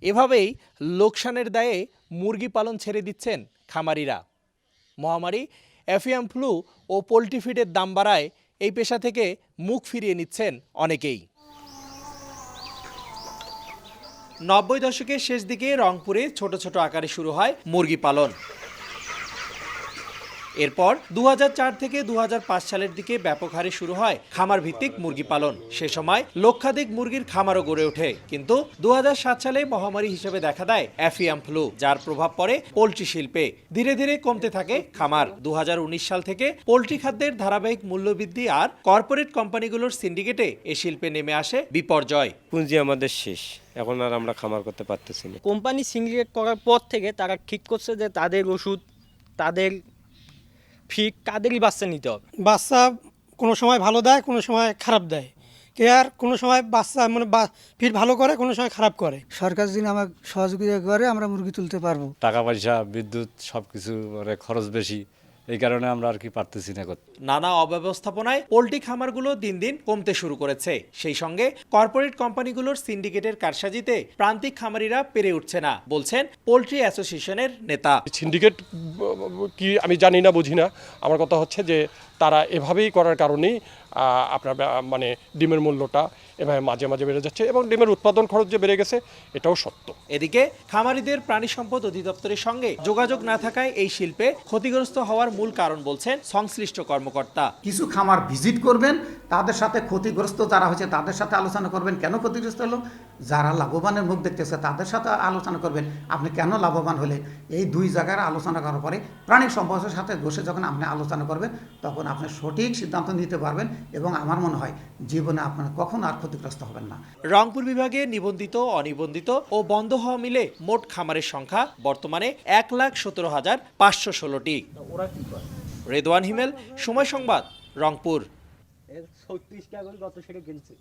এভাবেই লোকসানের দায়ে মুরগি পালন ছেড়ে দিচ্ছেন খামারিরা। মহামারী, এভিয়ান ফ্লু ও পোল্ট্রি ফিডের দাম বাড়ায় এই পেশা থেকে মুখ ফিরিয়ে নিচ্ছেন অনেকেই। ৯০ দশকের শেষ দিকে রংপুরে ছোট ছোট আকারে শুরু হয় মুরগি পালন। এরপর ২০০৪ থেকে ২০০৫ সালের দিকে ব্যাপক হারে শুরু হয় খামার ভিত্তিক মুরগি পালন। সে সময় লক্ষাধিক মুরগির খামারও গড়ে ওঠে। কিন্তু ২০০৭ সালে মহামারী হিসেবে দেখা দেয় এভিয়ান ফ্লু, যার প্রভাব পড়ে পোল্ট্রি শিল্পে। ধীরে ধীরে কমতে থাকে খামার। ২০১৯ সাল থেকে পোল্ট্রি খাদ্যের ধারাবাহিক মূল্যবৃদ্ধি আর কর্পোরেট কোম্পানিগুলোর সিন্ডিকেটে এ শিল্পে নেমে আসে বিপর্যয়। পুঁজি আমাদের শেষ, এখন আর আমরা খামার করতে পারতেছি না। কোম্পানি সিন্ডিকেট করার পর থেকে তারা ঠিক করছে যে তাদের ওষুধ, তাদের ফিড, তাদেরই বাচ্চা নিতে হবে। বাচ্চা কোনো সময় ভালো দেয়, কোনো সময় খারাপ দেয়। কেয়ার কোনো সময় বাচ্চা মানে ফিড ভালো করে, কোনো সময় খারাপ করে। সরকার যদি আমাকে সহযোগিতা করে আমরা মুরগি তুলতে পারবো। টাকা পয়সা, বিদ্যুৎ সবকিছু খরচ বেশি, এই কারণে আমরা আর কি পারতেছি না করতে। নানা অব্যবস্থাপনায় পোল্ট্রি খামারগুলো দিন দিন কমতে শুরু করেছে। সেই সঙ্গে কর্পোরেট কোম্পানিগুলোর সিন্ডিকেটের কারসাজিতে প্রান্তিক খামারিরা পেরে উঠছে না, বলছেন পোল্ট্রি অ্যাসোসিয়েশনের নেতা। সিন্ডিকেট কি আমি জানি না, বুঝি না। আমার কথা হচ্ছে যে তারা এভাবেই করার কারণেই আপনার মানে ডিমের মূল্যটা এভাবে মাঝে মাঝে বেড়ে যাচ্ছে এবং ডিমের উৎপাদন খরচ যে বেড়ে গেছে এটাও সত্য। এদিকে খামারিদের প্রাণী সম্পদ অধিদপ্তরের সঙ্গে যোগাযোগ না থাকায় এই শিল্পে ক্ষতিগ্রস্ত হওয়ার মূল কারণ বলছেন সংশ্লিষ্ট কর্মকর্তা। কিছু খামার ভিজিট করবেন, তাদের সাথে ক্ষতিগ্রস্ত যারা হয়েছে তাদের সাথে আলোচনা করবেন কেন ক্ষতিগ্রস্ত হলো, যারা লাভবানের মুখ দেখতেছে তাদের সাথে আলোচনা করবেন আপনি কেন লাভবান হলে। এই দুই জায়গায় আলোচনা করার পরে প্রাণী সম্পদের সাথে বসে যখন আপনি আলোচনা করবেন তখন আপনি সঠিক সিদ্ধান্ত নিতে পারবেন এবং আমার মনে হয় জীবনে আপনারা কখনো আর ক্ষতিগ্রস্ত হবেন না। রংপুর বিভাগে নিবন্ধিত, অনিবন্ধিত ও বন্ধ হওয়া মিলে মোট খামারের সংখ্যা বর্তমানে ১,১৭,৫১৬টি। রেদওয়ান হিমেল, সময় সংবাদ, রংপুর। 36 টাকা করে গত সেটা কিনছে।